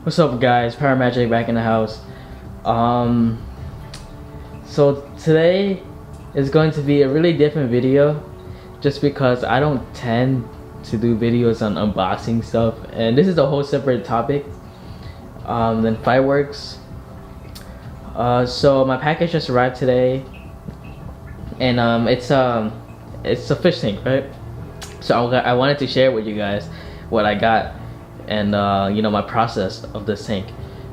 What's up, guys? Paramagic back in the house. So today is going to be a really different video, just because I don't tend to do videos on unboxing stuff, and this is a whole separate topic than fireworks. So my package just arrived today, and it's a fish tank, right? So I wanted to share with you guys what I got, and my process of this tank.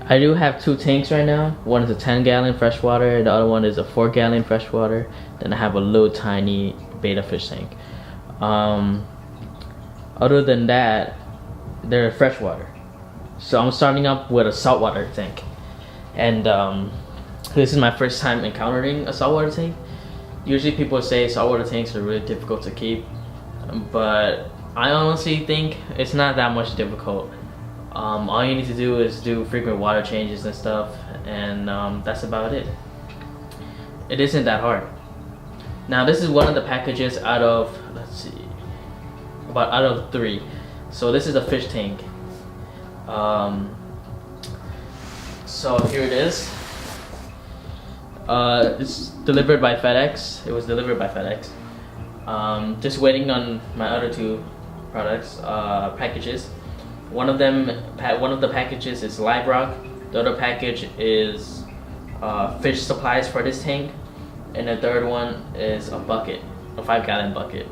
I do have two tanks right now. One is a 10-gallon freshwater, the other one is a 4-gallon freshwater. Then I have a little tiny beta fish tank. Other than that, they're freshwater. So I'm starting up with a saltwater tank, and this is my first time encountering a saltwater tank. Usually people say saltwater tanks are really difficult to keep, but I honestly think it's not that much difficult. All you need to do is do frequent water changes and stuff, and that's about it. It isn't that hard. Now this is one of the packages out of, out of 3. So this is a fish tank. So here it is. It's delivered by FedEx. It was delivered by FedEx. Just waiting on my other 2 products, packages. One of the packages is live rock. The other package is fish supplies for this tank, and the third one is a bucket, a 5-gallon bucket.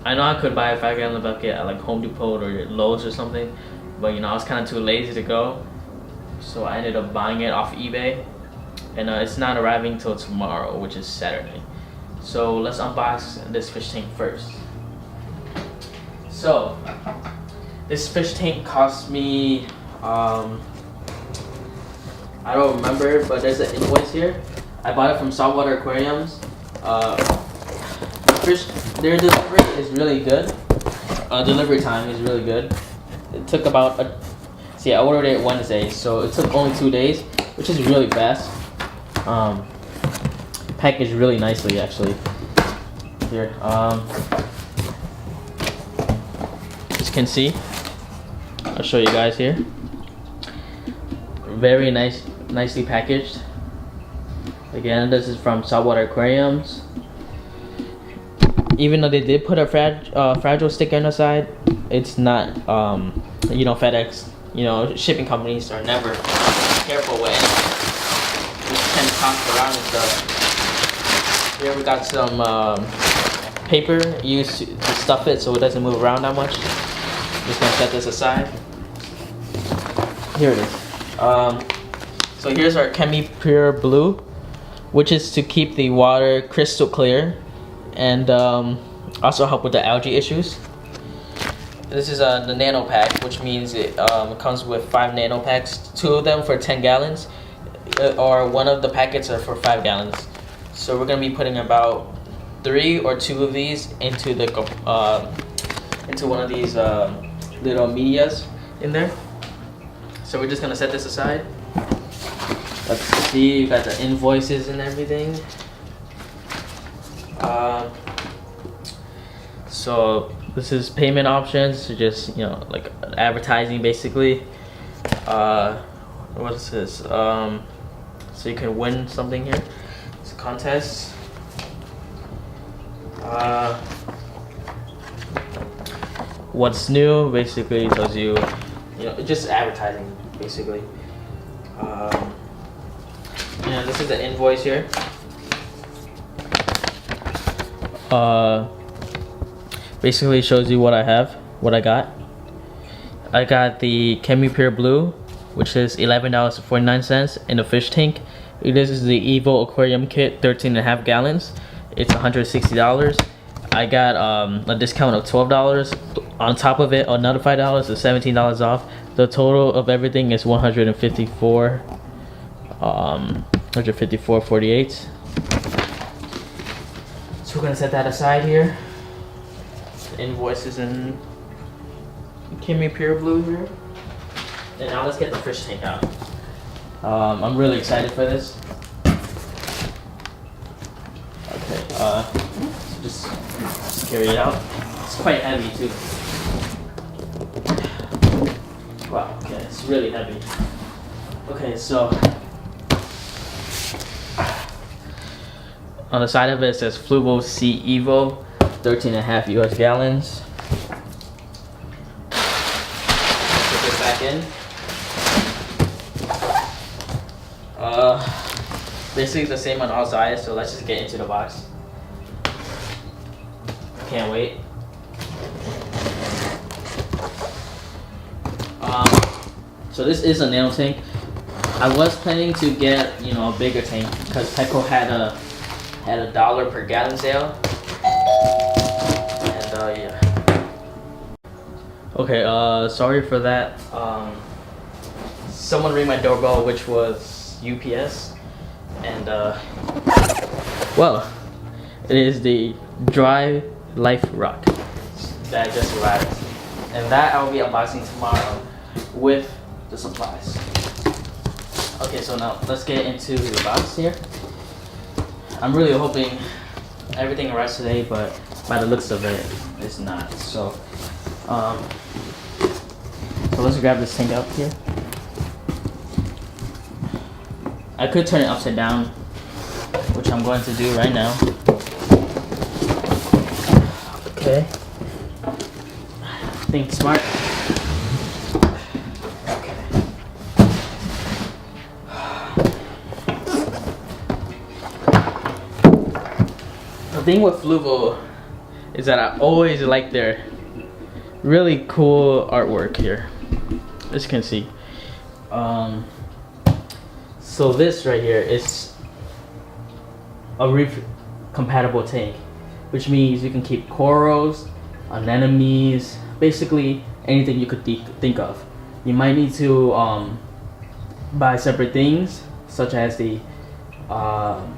I know I could buy a 5-gallon bucket at like Home Depot or Lowe's or something, but I was kind of too lazy to go, so I ended up buying it off eBay, and it's not arriving till tomorrow, which is Saturday. So let's unbox this fish tank first. So this fish tank cost me, I don't remember, but there's an invoice here. I bought it from Saltwater Aquariums. Their delivery is really good. Delivery time is really good. It took about, I ordered it Wednesday, so it took only 2 days, which is really fast. Packaged really nicely, actually. Here, as you can see, I'll show you guys here. Very nicely packaged. Again, this is from Saltwater Aquariums. Even though they did put a fragile sticker on the side, it's not, FedEx, shipping companies are never careful with anything. We tend to toss it around and stuff. Here we got some paper used to stuff it so it doesn't move around that much. Just gonna set this aside. Here it is. So here's our Chemi Pure Blue, which is to keep the water crystal clear and also help with the algae issues. This is the nano pack, which means it comes with 5 nano packs, 2 of them for 10 gallons, or one of the packets are for 5 gallons. So we're gonna be putting about 3 or 2 of these into the into one of these little medias in there. So we're just gonna set this aside. Let's see, you got the invoices and everything. So this is payment options, just like advertising basically. What is this? So you can win something here. It's a contest. What's new basically tells you, just advertising basically. This is the invoice here. Basically shows you what I got. I got the Chemi Pure Blue, which is $11.49 in a fish tank. This is the Evo Aquarium Kit, 13.5 gallons. It's $160. I got a discount of $12. On top of it, another $5, so $17 off. The total of everything is $154.48. So we're gonna set that aside here. The invoices in Chemi Pure Blue here. And now let's get the fish tank out. I'm really excited for this. Okay, so just carry it out. It's quite heavy too. Wow, okay, It's really heavy. Okay, so on the side of it says Fluval Evo, 13.5 US gallons. Put this back in. Basically the same on all sides, so let's just get into the box. Can't wait. So this is a nano tank. I was planning to get, you know, a bigger tank because Petco had a $1 per gallon sale. And yeah. Okay, sorry for that. Someone rang my doorbell, which was UPS, and well, it is the Dry Life Rock that just arrived, and that I will be unboxing tomorrow with the supplies. Okay, so now let's get into the box here. I'm really hoping everything arrives today, but by the looks of it, it's not. So, so let's grab this tank out here. I could turn it upside down, which I'm going to do right now. Okay. Think smart. Okay. The thing with Fluval is that I always like their really cool artwork here, as you can see. So this right here is a reef compatible tank, which means you can keep corals, anemones, basically anything you could think of. You might need to buy separate things, such as the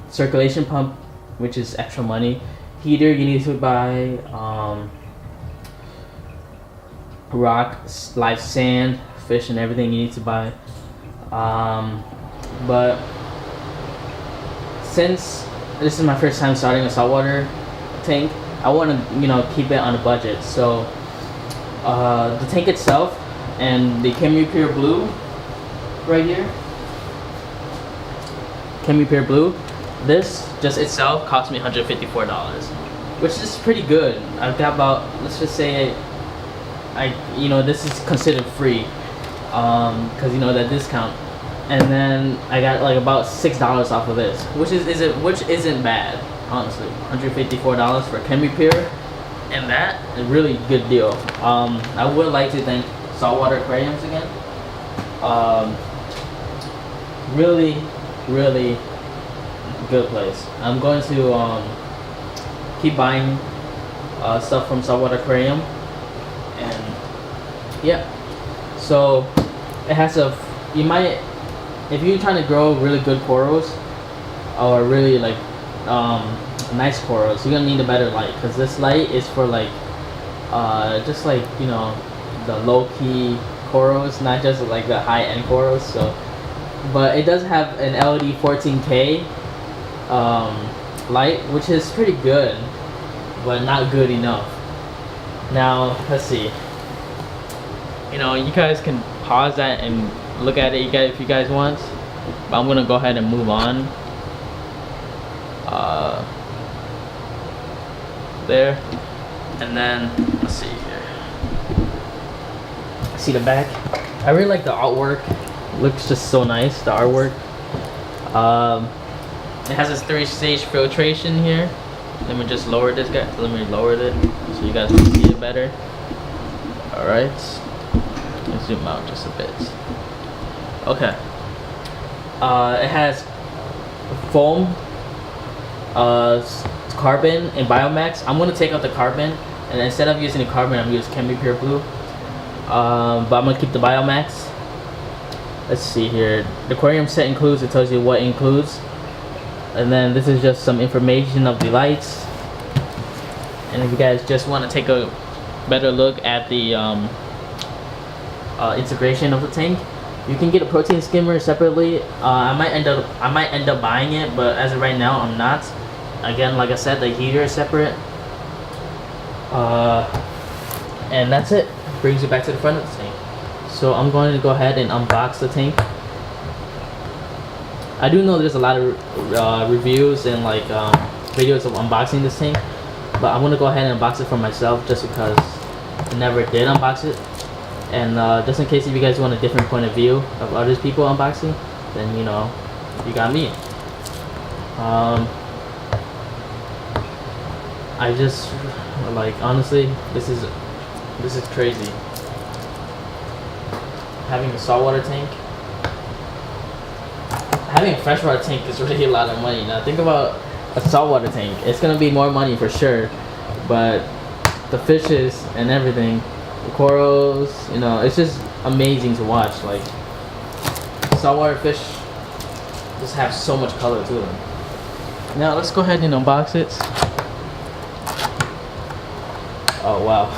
circulation pump, which is extra money. Heater, you need to buy rock, live sand, fish, and everything you need to buy. But since this is my first time starting a saltwater tank, I want to, you know, keep it on a budget. So the tank itself and the Chemi Pure Blue right here, Chemi Pure Blue, this just itself cost me $154, which is pretty good. I've got about, let's just say, you know, this is considered free, because you know that discount. And then I got like about $6 off of this, which isn't bad, honestly. $154 for Chemi Pure, and that is a really good deal. I would like to thank Saltwater Aquariums again. Really good place. I'm going to keep buying stuff from Saltwater Aquarium, and yeah. So it has if you're trying to grow really good corals or really like nice corals, you're gonna need a better light, because this light is for like just like, you know, the low-key corals, not just like the high-end corals. So, but it does have an LED 14K light, which is pretty good, but not good enough. Now let's see. You know, you guys can pause that and look at it if you guys want, but I'm gonna go ahead and move on. There, and then let's see here. See the back. I really like the artwork. Looks just so nice, the artwork. It has this 3-stage filtration here. Let me just lower this guy. Let me lower it so you guys can see it better. All right. Let's zoom out just a bit. Okay. It has foam, carbon, and Biomax. I'm gonna take out the carbon, and instead of using the carbon, I'm using Chemi Pure Blue. But I'm gonna keep the Biomax. Let's see here. The aquarium set includes. It tells you what it includes, and then this is just some information of the lights. And if you guys just want to take a better look at the integration of the tank, you can get a protein skimmer separately. I might end up buying it, but as of right now, I'm not. Again, like I said, the heater is separate. And that's it. Brings you back to the front of the tank. so I'm going to go ahead and unbox the tank. I do know there's a lot of reviews and like videos of unboxing this tank, but I'm gonna go ahead and unbox it for myself just because I never did unbox it. And just in case if you guys want a different point of view of other people unboxing, then you know, you got me. I just like, honestly, this is crazy. Having a saltwater tank, having a freshwater tank is really a lot of money. Now think about a saltwater tank. It's gonna be more money for sure, but the fishes and everything, the corals, you know, it's just amazing to watch. Like, saltwater fish just have so much color to them. Now let's go ahead and unbox it. Oh wow,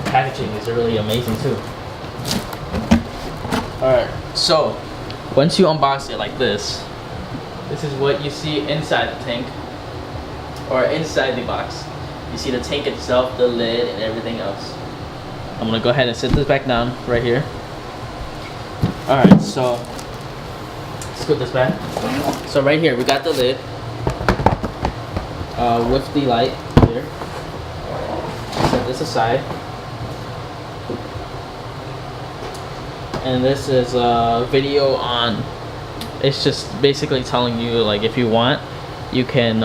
packaging is really amazing too. Alright, so once you unbox it like this is what you see inside the tank, or inside the box. You see the tank itself, the lid, and everything else. I'm gonna go ahead and sit this back down right here. Alright, so scoot this back. So right here we got the lid with the light here. Set this aside. And this is a video on, it's just basically telling you, like, if you want, you can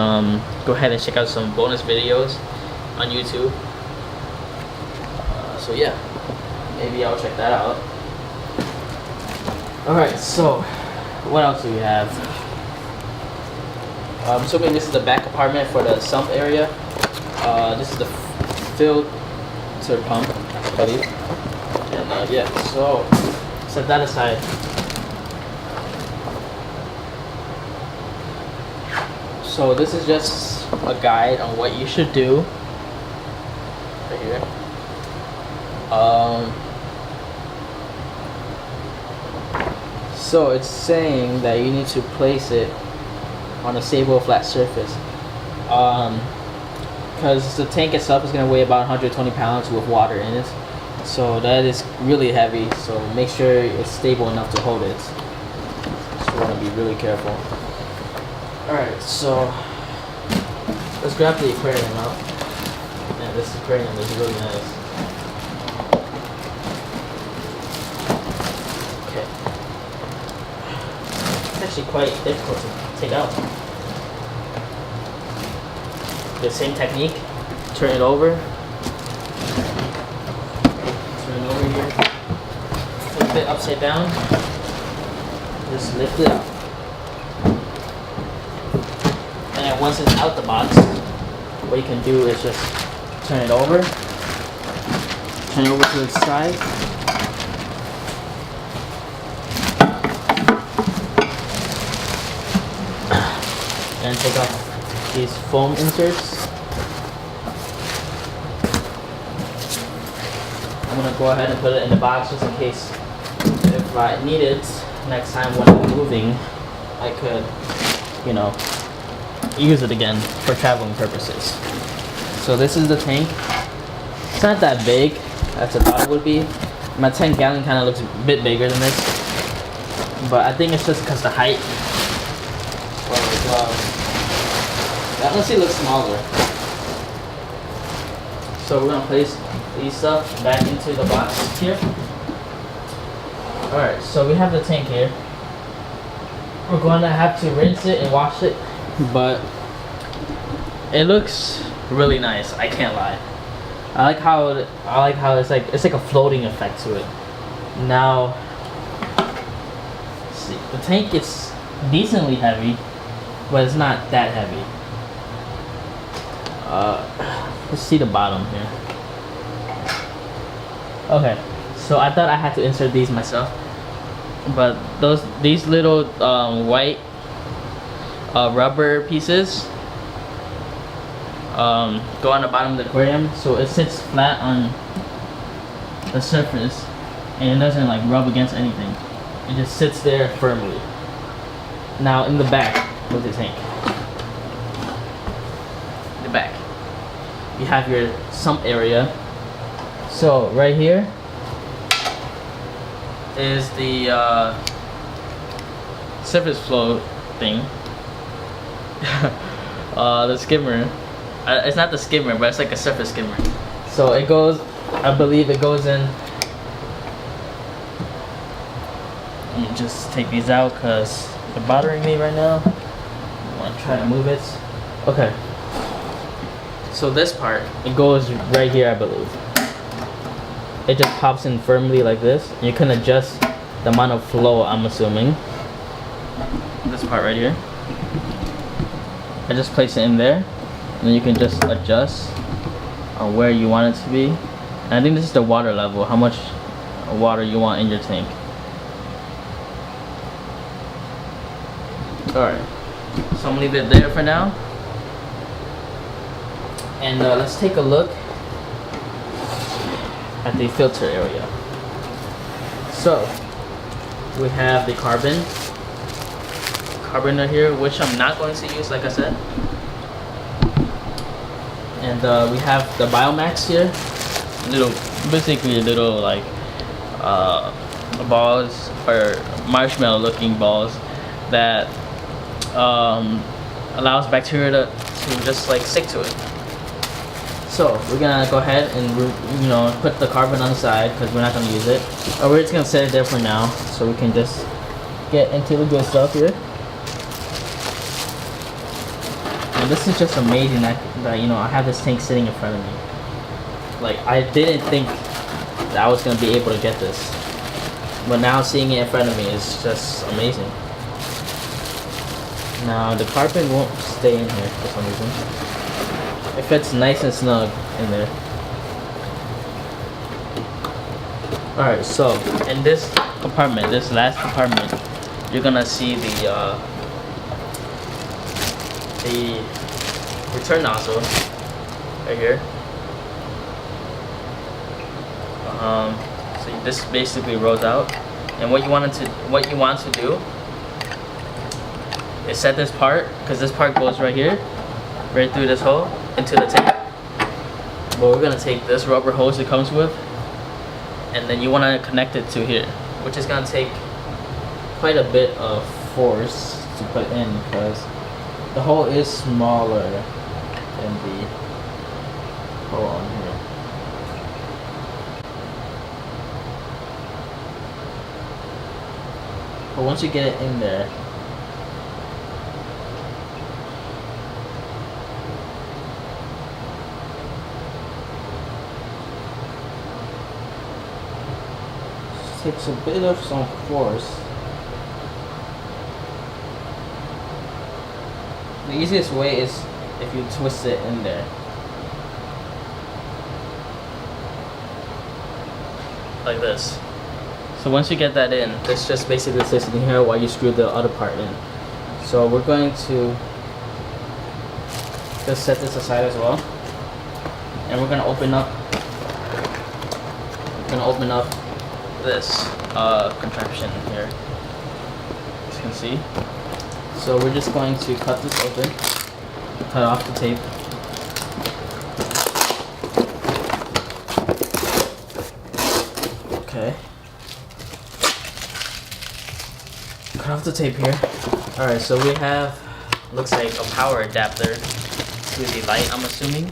go ahead and check out some bonus videos on YouTube. So yeah, maybe I'll check that out. Alright, so what else do we have? I'm assuming this is the back compartment for the sump area. This is the filter pump, I believe. And yeah, so set that aside. So this is just a guide on what you should do right here. So it's saying that you need to place it on a stable flat surface, because the tank itself is going to weigh about 120 pounds with water in it, so that is really heavy. So make sure it's stable enough to hold it. So you want to be really careful. Alright, so let's grab the aquarium out. Man, this aquarium is really nice. Okay. It's actually quite difficult to take out. The same technique. Turn it over. Turn it over here. Flip it upside down. Just lift it up. And once it's out the box, what you can do is just turn it over to the side, and take off these foam inserts. I'm gonna go ahead and put it in the box just in case if I need it next time when I'm moving, I could, you know, use it again for traveling purposes. So this is the tank. It's not that big as I thought it would be. My 10-gallon kind of looks a bit bigger than this, but I think it's just because the height. That honestly looks smaller. So we're gonna place these stuff back into the box here. Alright, so we have the tank here. We're going to have to rinse it and wash it, but it looks really nice. I can't lie. I like how it's like a floating effect to it. Now, let's see, the tank is decently heavy, but it's not that heavy. Let's see the bottom here. Okay, so I thought I had to insert these myself, but these little white rubber pieces go on the bottom of the aquarium, so it sits flat on the surface and it doesn't like rub against anything. It just sits there firmly. Now in the back of the tank, the back, you have your sump area. So right here, is the surface flow thing. The skimmer. It's not the skimmer, but it's like a surface skimmer. So it goes, I believe it goes in. Let me just take these out because they're bothering me right now. I want to try to move it. Okay. So this part, it goes right here, I believe. It just pops in firmly like this. You can adjust the amount of flow, I'm assuming. This part right here. I just place it in there. And then you can just adjust on where you want it to be. And I think this is the water level, how much water you want in your tank. Alright, so I'm gonna leave it there for now. And let's take a look at the filter area. So, we have the carbonator here, which I'm not going to use, like I said. And we have the Biomax here, basically little like balls or marshmallow looking balls that allows bacteria to just like stick to it. So we're gonna go ahead and put the carbon on the side because we're not gonna use it. Or we're just gonna set it there for now so we can just get into the good stuff here. And this is just amazing that I have this tank sitting in front of me. Like, I didn't think that I was gonna be able to get this, but now seeing it in front of me is just amazing. Now the carbon won't stay in here for some reason. It fits nice and snug in there. Alright, so in this compartment, this last compartment, you're gonna see the return nozzle right here. So this basically rolls out, and what you want to do is set this part, because this part goes right here, right through this hole into the tank. But we're gonna take this rubber hose it comes with, and then you want to connect it to here, which is gonna take quite a bit of force to put in because the hole is smaller than the hole on here. But once you get it in there, it takes a bit of some force. The easiest way is if you twist it in there. Like this. So once you get that in, this just basically sits in here while you screw the other part in. So we're going to just set this aside as well. And we're gonna open up this contraption here, as you can see. So we're just going to cut this open, cut off the tape. Okay. Cut off the tape here. Alright, so we have, looks like a power adapter to the light, I'm assuming.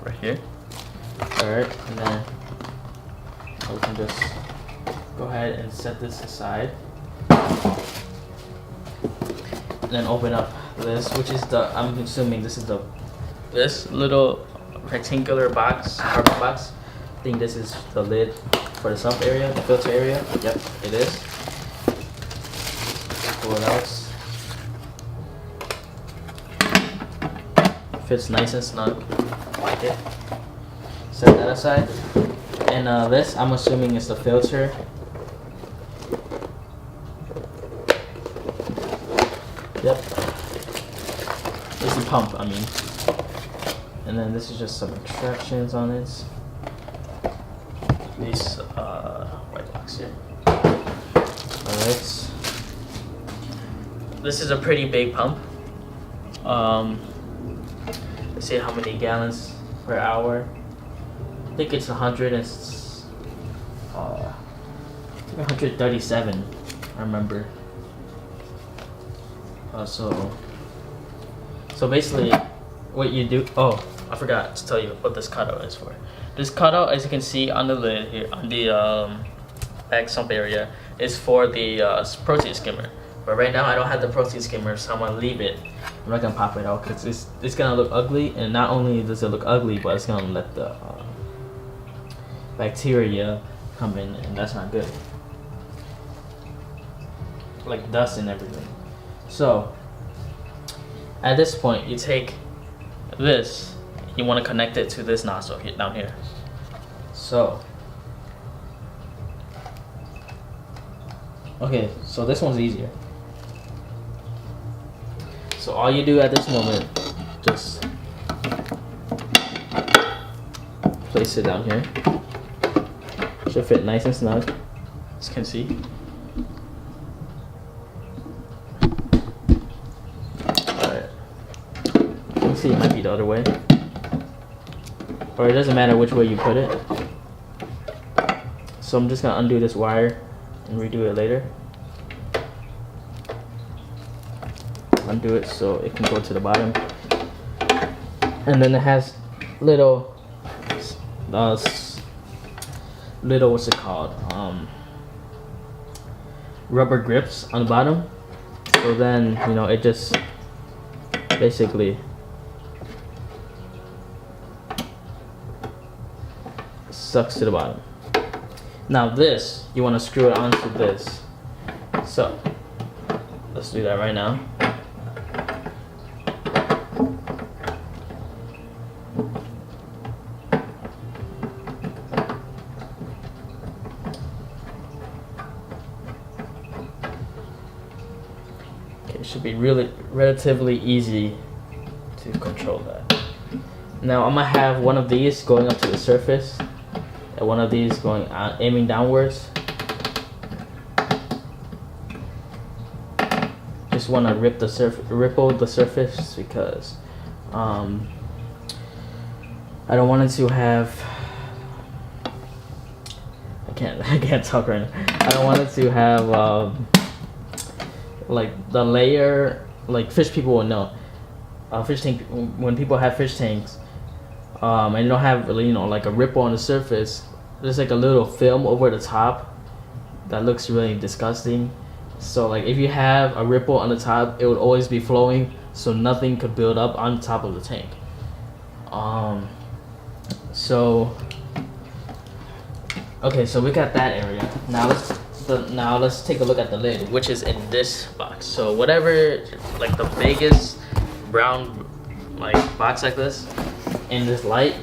Right here. Alright, and then we can just go ahead and set this aside. And then open up this, which is I'm assuming this is this little rectangular box, carbon box. I think this is the lid for the sump area, the filter area. Yep, it is. Pull it out. Fits nice and snug. Like it. Set that aside. And this, I'm assuming, is the filter. Yep. It's the pump, I mean. And then this is just some extractions on it. These white box here. Alright. This is a pretty big pump. Let's see how many gallons per hour. I think it's 100 and 137, I remember. So basically, what you do. Oh, I forgot to tell you what this cutout is for. This cutout, as you can see on the lid here, on the back sump area, is for the protein skimmer. But right now I don't have the protein skimmer, so I'm gonna leave it. I'm not gonna pop it out because it's gonna look ugly, and not only does it look ugly, but it's gonna let the bacteria come in, and that's not good. Like dust and everything. So at this point, you take this. You want to connect it to this nozzle here, down here. So, okay, so this one's easier. So all you do at this moment, just place it down here. Should fit nice and snug, as you can see. Alright. You can see it might be the other way. Or it doesn't matter which way you put it. So I'm just gonna undo this wire and redo it later. Undo it so it can go to the bottom. And then it has little what's it called? Rubber grips on the bottom. So then, you know, it just basically sucks to the bottom. Now this, you want to screw it onto this. So let's do that right now. Okay, it should be relatively easy to control that. Now I'm gonna have one of these going up to the surface, and one of these going out, aiming downwards. Just want to ripple the surface because I don't want it to have. I can't talk right now. I don't want it to have like the layer, like fish people will know. Fish tank, when people have fish tanks, and you don't have, you know, like a ripple on the surface, there's like a little film over the top that looks really disgusting. So like if you have a ripple on the top, it would always be flowing, so nothing could build up on top of the tank. Okay, so we got that area. Now let's take a look at the lid, which is in this box. So whatever, like the biggest brown like box like this in this light,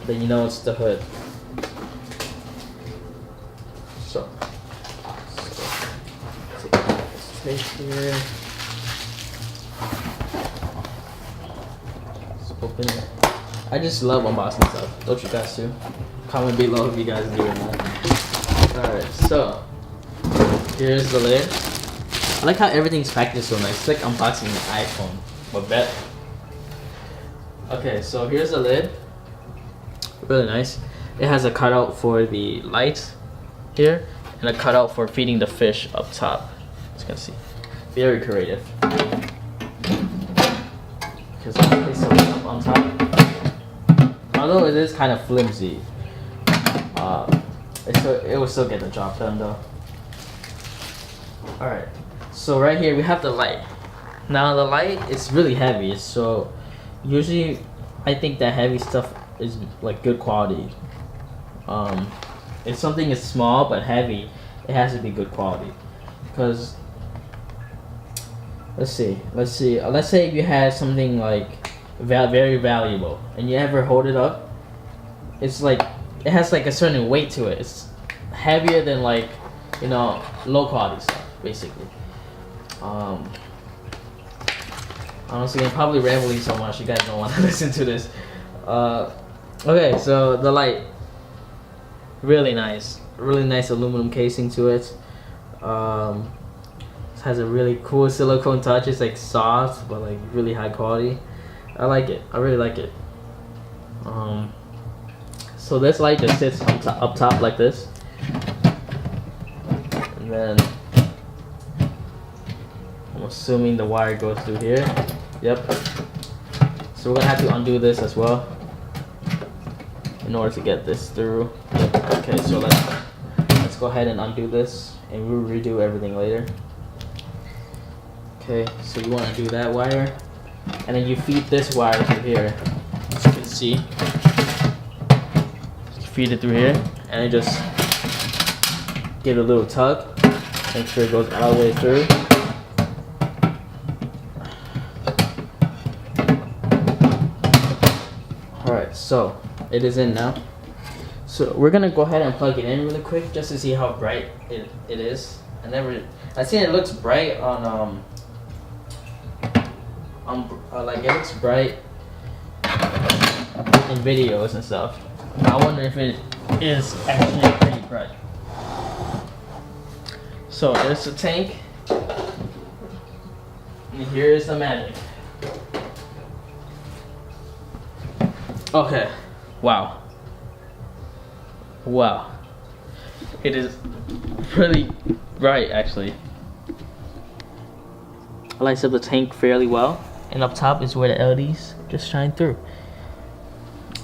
then you know it's the hood. So space here. Let's open it. I just love unboxing stuff. Don't you guys too? Comment below if you guys do or not. Alright, so here's the lid. I like how everything's packaged so nice. It's like unboxing an iPhone, but better. Okay, so here's the lid. Really nice. It has a cutout for the lights here, and a cutout for feeding the fish up top. As you can see, very creative. Because I place something up on top. Although it is kind of flimsy, it will still get the job done though. Alright, so right here we have the light. Now the light is really heavy, so usually I think that heavy stuff is like good quality. If something is small but heavy, it has to be good quality. Because let's say if you had something like very valuable and you ever hold it up, it's like it has like a certain weight to it. It's heavier than, like, you know, low quality stuff basically. Honestly, I'm probably rambling so much you guys don't want to listen to this. Okay, so the light, really nice aluminum casing to it. It has a really cool silicone touch. It's like soft but like really high quality. I like it. I really like it. So this light just sits up top like this. And then I'm assuming the wire goes through here. Yep. So we're gonna have to undo this as well in order to get this through. Okay, so let's go ahead and undo this, and we'll redo everything later. Okay, so you want to do that wire, and then you feed this wire through here. As you can see, you feed it through here, and it just give it a little tug. Make sure it goes all the way through. Alright, so it is in now. So we're gonna go ahead and plug it in really quick just to see how bright it is. I seen it looks bright on like it looks bright in videos and stuff. I wonder if it is actually pretty bright. So there's the tank, and here's the magic. Okay, wow. Wow. It is really bright actually. It lights up the tank fairly well, and up top is where the LEDs just shine through.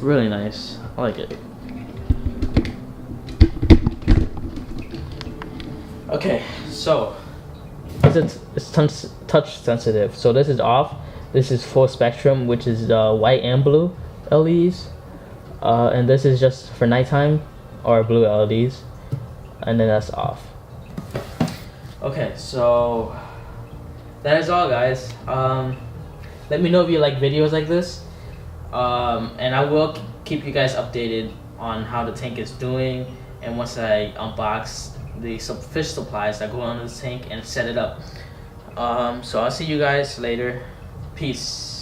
Really nice. I like it. Okay, so it's touch sensitive. So this is off. This is full spectrum, which is white and blue LEDs, and this is just for nighttime or blue LEDs, and then that's off. Okay, so that is all, guys. Let me know if you like videos like this, and I will keep you guys updated on how the tank is doing, and once I unbox the fish supplies that go on the tank and set it up. So I'll see you guys later. Peace.